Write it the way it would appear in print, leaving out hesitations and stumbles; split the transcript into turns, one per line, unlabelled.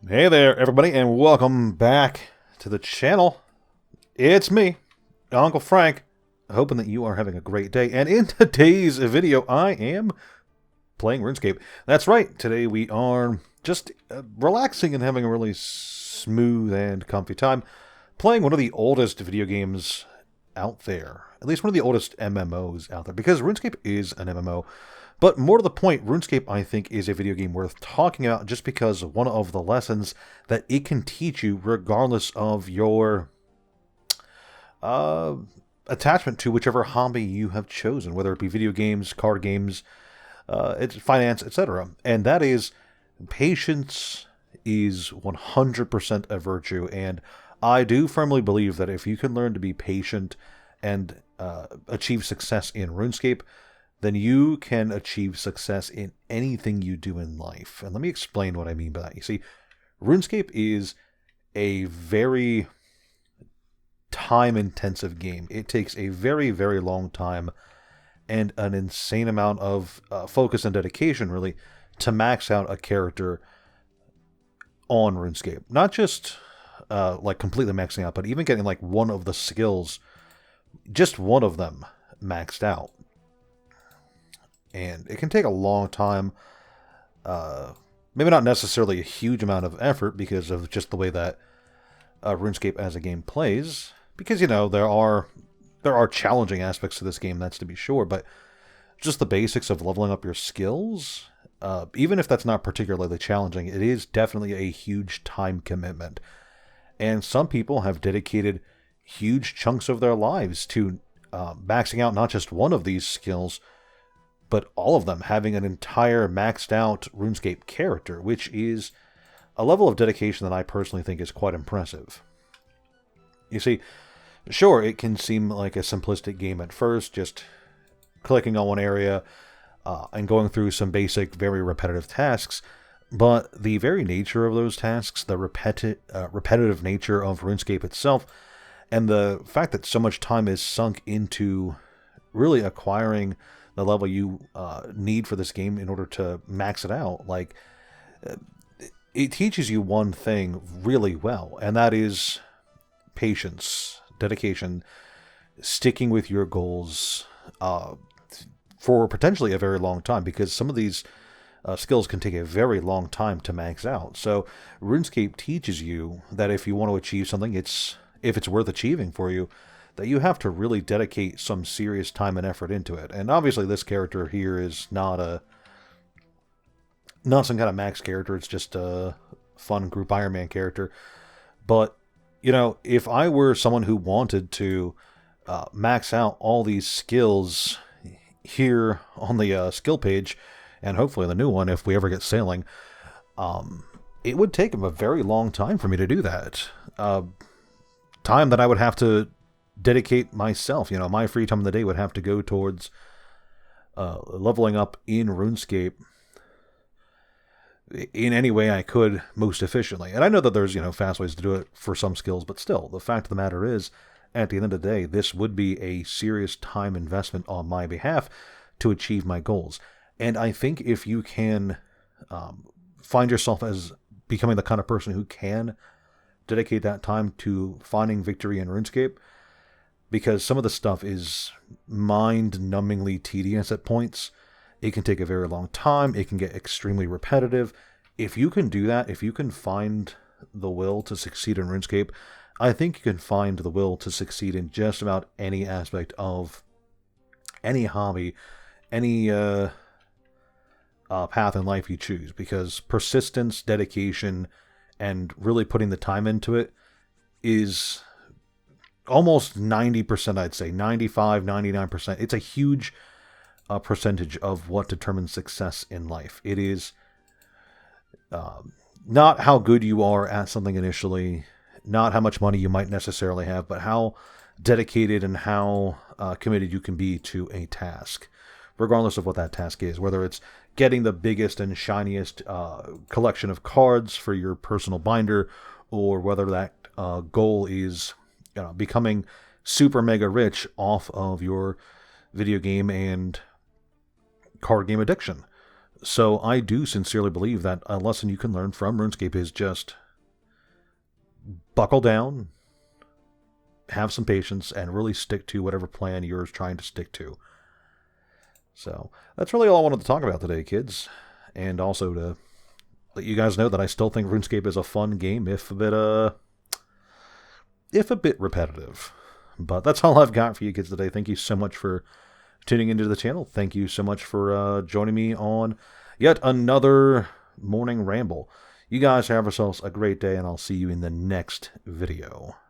Hey there, everybody, and welcome back to the channel. It's me, Uncle Frank, hoping that you are having a great day. And in today's video, I am playing RuneScape. That's right, today we are just relaxing and having a really smooth and comfy time playing one of the oldest video games out there. At least one of the oldest MMOs out there, because RuneScape is an MMO. But more to the point, RuneScape, I think, is a video game worth talking about just because one of the lessons that it can teach you, regardless of your attachment to whichever hobby you have chosen, whether it be video games, card games, it's finance, etc. And that is, patience is 100% a virtue. And I do firmly believe that if you can learn to be patient and achieve success in RuneScape, then you can achieve success in anything you do in life. And let me explain what I mean by that. You see, RuneScape is a very time-intensive game. It takes a very, very long time and an insane amount of focus and dedication, really, to max out a character on RuneScape. Not just like completely maxing out, but even getting like one of the skills, just one of them, maxed out. And it can take a long time, maybe not necessarily a huge amount of effort because of just the way that RuneScape as a game plays. Because, you know, there are challenging aspects to this game, that's to be sure, but just the basics of leveling up your skills, even if that's not particularly challenging, it is definitely a huge time commitment. And some people have dedicated huge chunks of their lives to maxing out not just one of these skills, but all of them, having an entire maxed out RuneScape character, which is a level of dedication that I personally think is quite impressive. You see, sure, it can seem like a simplistic game at first, just clicking on one area and going through some basic, very repetitive tasks, but the very nature of those tasks, the repetitive nature of RuneScape itself, and the fact that so much time is sunk into really acquiring the level you need for this game in order to max it out, like, it teaches you one thing really well, and that is patience, dedication, sticking with your goals for potentially a very long time, because some of these skills can take a very long time to max out. So RuneScape teaches you that if you want to achieve something, if it's worth achieving for you, that you have to really dedicate some serious time and effort into it. And obviously this character here is not some kind of max character, it's just a fun group Iron Man character. But, you know, if I were someone who wanted to max out all these skills here on the skill page, and hopefully the new one if we ever get sailing, it would take a very long time for me to do that. Time that I would have to dedicate myself, you know, my free time in the day would have to go towards leveling up in RuneScape in any way I could most efficiently. And I know that there's, you know, fast ways to do it for some skills, but still, the fact of the matter is, at the end of the day, this would be a serious time investment on my behalf to achieve my goals. And I think if you can find yourself as becoming the kind of person who can dedicate that time to finding victory in RuneScape, because some of the stuff is mind-numbingly tedious at points. It can take a very long time. It can get extremely repetitive. If you can do that, if you can find the will to succeed in RuneScape, I think you can find the will to succeed in just about any aspect of any hobby, any path in life you choose. Because persistence, dedication, and really putting the time into it is almost 90%, I'd say, 95, 99%. It's a huge percentage of what determines success in life. It is not how good you are at something initially, not how much money you might necessarily have, but how dedicated and how committed you can be to a task, regardless of what that task is, whether it's getting the biggest and shiniest collection of cards for your personal binder, or whether that goal is, you know, becoming super mega rich off of your video game and card game addiction. So I do sincerely believe that a lesson you can learn from RuneScape is just buckle down, have some patience, and really stick to whatever plan you're trying to stick to. So that's really all I wanted to talk about today, kids. And also to let you guys know that I still think RuneScape is a fun game, if a bit repetitive. But that's all I've got for you kids today. Thank you so much for tuning into the channel. Thank you so much for joining me on yet another morning ramble. You guys have yourselves a great day, and I'll see you in the next video.